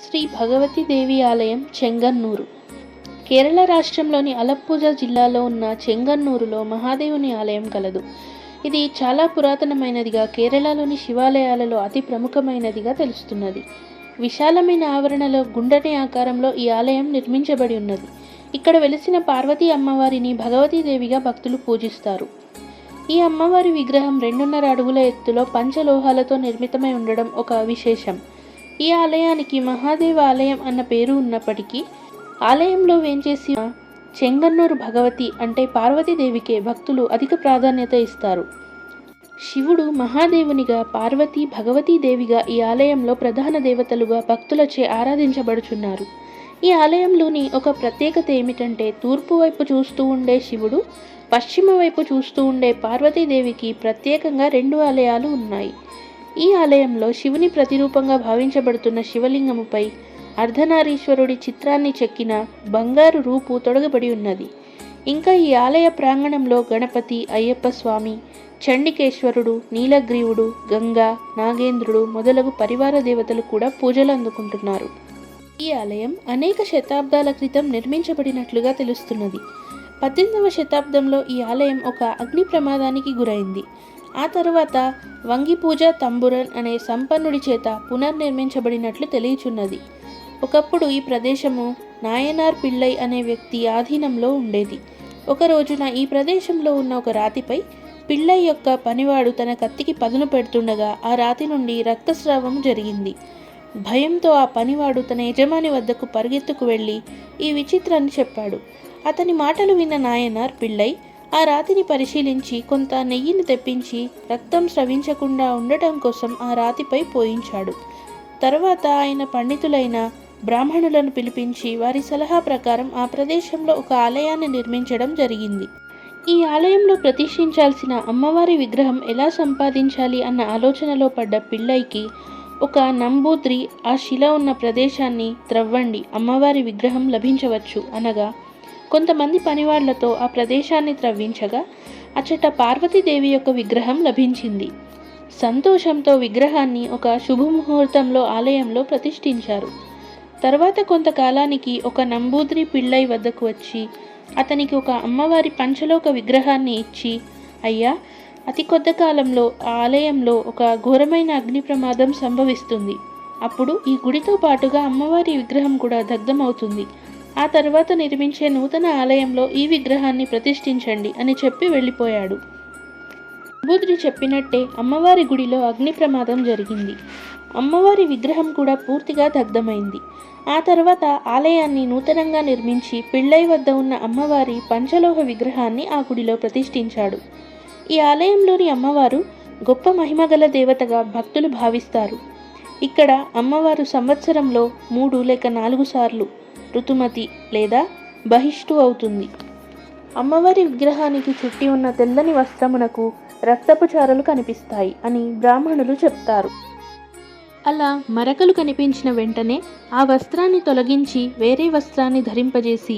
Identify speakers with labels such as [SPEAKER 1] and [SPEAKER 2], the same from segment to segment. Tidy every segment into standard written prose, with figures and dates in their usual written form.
[SPEAKER 1] శ్రీ భగవతీదేవి ఆలయం చెంగన్నూరు. కేరళ రాష్ట్రంలోని అలప్పుజ జిల్లాలో ఉన్న చెంగన్నూరులో మహాదేవుని ఆలయం కలదు. ఇది చాలా పురాతనమైనదిగా, కేరళలోని శివాలయాలలో అతి ప్రముఖమైనదిగా తెలుస్తున్నది. విశాలమైన ఆవరణలో గుండ్రని ఆకారంలో ఈ ఆలయం నిర్మించబడి ఉన్నది. ఇక్కడ వెలిసిన పార్వతీ అమ్మవారిని భగవతీదేవిగా భక్తులు పూజిస్తారు. ఈ అమ్మవారి విగ్రహం 2.5 అడుగుల ఎత్తులో పంచలోహాలతో నిర్మితమై ఉండడం ఒక విశేషం. ఈ ఆలయానికి మహాదేవ ఆలయం అన్న పేరు ఉన్నప్పటికీ ఆలయంలో వేంచేసిన చెంగన్నూరు భగవతి అంటే పార్వతీదేవికే భక్తులు అధిక ప్రాధాన్యత ఇస్తారు. శివుడు మహాదేవునిగా, పార్వతి భగవతీదేవిగా ఈ ఆలయంలో ప్రధాన దేవతలుగా భక్తులచే ఆరాధించబడుచున్నారు. ఈ ఆలయంలోని ఒక ప్రత్యేకత ఏమిటంటే, తూర్పు వైపు చూస్తూ ఉండే శివుడు, పశ్చిమ వైపు చూస్తూ ఉండే పార్వతీదేవికి ప్రత్యేకంగా 2 ఆలయాలు ఉన్నాయి. ఈ ఆలయంలో శివుని ప్రతిరూపంగా భావించబడుతున్న శివలింగముపై అర్ధనారీశ్వరుడి చిత్రాన్ని చెక్కిన బంగారు రూపు తొడగబడి ఉన్నది. ఇంకా ఈ ఆలయ ప్రాంగణంలో గణపతి, అయ్యప్ప స్వామి, చండికేశ్వరుడు, నీలగ్రీవుడు, గంగా, నాగేంద్రుడు మొదలగు పరివార దేవతలు కూడా పూజలు అందుకుంటున్నారు. ఈ ఆలయం అనేక శతాబ్దాల క్రితం నిర్మించబడినట్లుగా తెలుస్తున్నది. 18వ శతాబ్దంలో ఈ ఆలయం ఒక అగ్ని ప్రమాదానికి గురైంది. ఆ తర్వాత వంగిపూజ తంబురన్ అనే సంపన్నుడి చేత పునర్నిర్మించబడినట్లు తెలియచున్నది. ఒకప్పుడు ఈ ప్రదేశము నాయనార్ పిళ్ళై అనే వ్యక్తి ఆధీనంలో ఉండేది. ఒక రోజున ఈ ప్రదేశంలో ఉన్న ఒక రాతిపై పిళ్ళై యొక్క పనివాడు తన కత్తికి పదును పెడుతుండగా ఆ రాతి నుండి రక్తస్రావం జరిగింది. భయంతో ఆ పనివాడు తన యజమాని వద్దకు పరిగెత్తుకు వెళ్ళి ఈ విచిత్రాన్ని చెప్పాడు. అతని మాటలు విన్న నాయనార్ పిళ్ళై ఆ రాతిని పరిశీలించి కొంత నెయ్యిని తెప్పించి రక్తం స్రవించకుండా ఉండటం కోసం ఆ రాతిపై పోయించాడు. తర్వాత ఆయన పండితులైన బ్రాహ్మణులను పిలిపించి వారి సలహా ప్రకారం ఆ ప్రదేశంలో ఒక ఆలయాన్ని నిర్మించడం జరిగింది. ఈ ఆలయంలో ప్రతిష్ఠించాల్సిన అమ్మవారి విగ్రహం ఎలా సంపాదించాలి అన్న ఆలోచనలో పడ్డ పిళ్ళైకి ఒక నంబూద్రి ఆ శిల ఉన్న ప్రదేశాన్ని త్రవ్వండి, అమ్మవారి విగ్రహం లభించవచ్చు అనగా కొంతమంది పనివాళ్లతో ఆ ప్రదేశాన్ని త్రవ్వించగా అచ్చట పార్వతీదేవి యొక్క విగ్రహం లభించింది. సంతోషంతో విగ్రహాన్ని ఒక శుభముహూర్తంలో ఆలయంలో ప్రతిష్ఠించారు. తర్వాత కొంతకాలానికి ఒక నంబూద్రి పిళ్ళై వద్దకు వచ్చి అతనికి ఒక అమ్మవారి పంచలోక విగ్రహాన్ని ఇచ్చి, అయ్యా, అతి కొద్ది కాలంలో ఆ ఆలయంలో ఒక ఘోరమైన అగ్ని ప్రమాదం సంభవిస్తుంది. అప్పుడు ఈ గుడితో పాటుగా అమ్మవారి విగ్రహం కూడా దగ్ధమవుతుంది. ఆ తర్వాత నిర్మించే నూతన ఆలయంలో ఈ విగ్రహాన్ని ప్రతిష్ఠించండి అని చెప్పి వెళ్ళిపోయాడు. నంబూద్రి చెప్పినట్టే అమ్మవారి గుడిలో అగ్ని ప్రమాదం జరిగింది. అమ్మవారి విగ్రహం కూడా పూర్తిగా దగ్ధమైంది. ఆ తర్వాత ఆలయాన్ని నూతనంగా నిర్మించి పిళ్ళై వద్ద ఉన్న అమ్మవారి పంచలోహ విగ్రహాన్ని ఆ గుడిలో ప్రతిష్ఠించాడు. ఈ ఆలయంలోని అమ్మవారు గొప్ప మహిమగల దేవతగా భక్తులు భావిస్తారు. ఇక్కడ అమ్మవారు సంవత్సరంలో 3 లేక 4 సార్లు ఋతుమతి లేదా బహిష్టు అవుతుంది. అమ్మవారి విగ్రహానికి చుట్టి ఉన్న తెల్లని వస్త్రమునకు రక్తపు చారలు కనిపిస్తాయి అని బ్రాహ్మణులు చెప్తారు. అలా మరకలు కనిపించిన వెంటనే ఆ వస్త్రాన్ని తొలగించి వేరే వస్త్రాన్ని ధరింపజేసి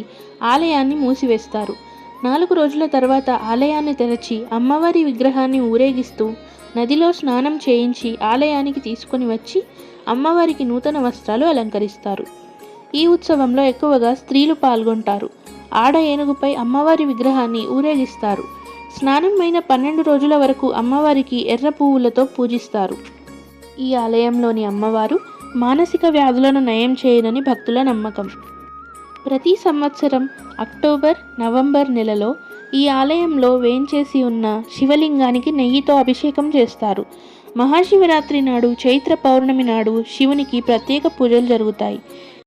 [SPEAKER 1] ఆలయాన్ని మూసివేస్తారు. 4 రోజుల తర్వాత ఆలయాన్ని తెరచి అమ్మవారి విగ్రహాన్ని ఊరేగిస్తూ నదిలో స్నానం చేయించి ఆలయానికి తీసుకొని వచ్చి అమ్మవారికి నూతన వస్త్రాలు అలంకరిస్తారు. ఈ ఉత్సవంలో ఎక్కువగా స్త్రీలు పాల్గొంటారు. ఆడ ఏనుగుపై అమ్మవారి విగ్రహాన్ని ఊరేగిస్తారు. స్నానం అయిన 12 రోజుల వరకు అమ్మవారికి ఎర్ర పువ్వులతో పూజిస్తారు. ఈ ఆలయంలోని అమ్మవారు మానసిక వ్యాధులను నయం చేయనని భక్తుల నమ్మకం. ప్రతి సంవత్సరం అక్టోబర్, నవంబర్ నెలలో ఈ ఆలయంలో వేంచేసి ఉన్న శివలింగానికి నెయ్యితో అభిషేకం చేస్తారు. మహాశివరాత్రి నాడు, చైత్ర పౌర్ణమి నాడు శివునికి ప్రత్యేక పూజలు జరుగుతాయి.